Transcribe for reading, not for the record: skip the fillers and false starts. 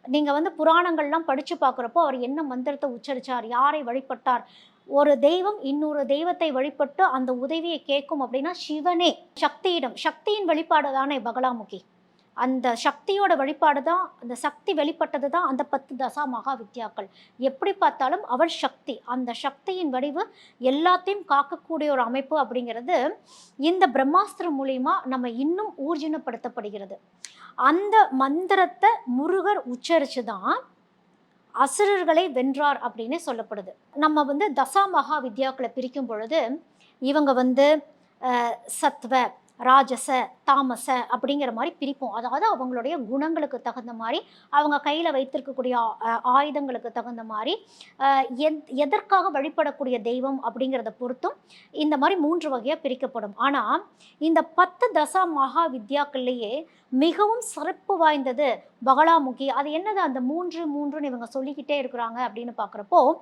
நீங்க வந்து புராணங்கள்லாம் படிச்சு பார்க்குறப்போ, அவர் என்ன மந்திரத்த உச்சரிச்சார்? யாரை வழிபட்டார்? ஒரு தெய்வம் இன்னொரு தெய்வத்தை வழிபட்டு அந்த உதவிய கேட்கும் அப்படின்னா, சிவனே சக்தியிடம் சக்தியின் வெளிப்பாடு தானே பகலாமுகி. அந்த சக்தியோட வழிபாடு தான், அந்த சக்தி வெளிப்பட்டது தான் அந்த 10 தசா மகா வித்யாக்கள். எப்படி பார்த்தாலும் அவள் சக்தி. அந்த சக்தியின் வடிவு எல்லாத்தையும் காக்கக்கூடிய ஒரு அமைப்பு அப்படிங்கிறது, இந்த பிரம்மாஸ்திரம் மூலியமா நம்ம இன்னும் ஊர்ஜினப்படுத்தப்படுகிறது. அந்த மந்திரத்த முருகர் உச்சரிச்சு தான் அசுரர்களை வென்றார் அப்படின்னு சொல்லப்படுது. நம்ம வந்து தசா மகா வித்யாக்கள பிரிக்கும் பொழுது, இவங்க வந்து சத்வ, ராஜச, தாமச அப்படிங்கிற மாரி பிரிப்போம். அதாவது அவங்களுடைய குணங்களுக்கு தகுந்த மாரி, அவங்க கையில வைத்திருக்கக்கூடிய ஆயுதங்களுக்கு தகுந்த மாரி, அ எதற்காக வழிபடக்கூடிய தெய்வம் அப்படிங்கிறத பொறுத்தும் இந்த மாரி 3 வகையா பிரிக்கப்படும். ஆனா, இந்த 10 தசா மகா வித்யாக்கள்லயே மிகவும் சிறப்பு வாய்ந்தது பகலாமுகி. அது என்னது அந்த 3, 3ன்னு இவங்க சொல்லிக்கிட்டே இருக்கிறாங்க அப்படின்னு பார்க்குறப்போ,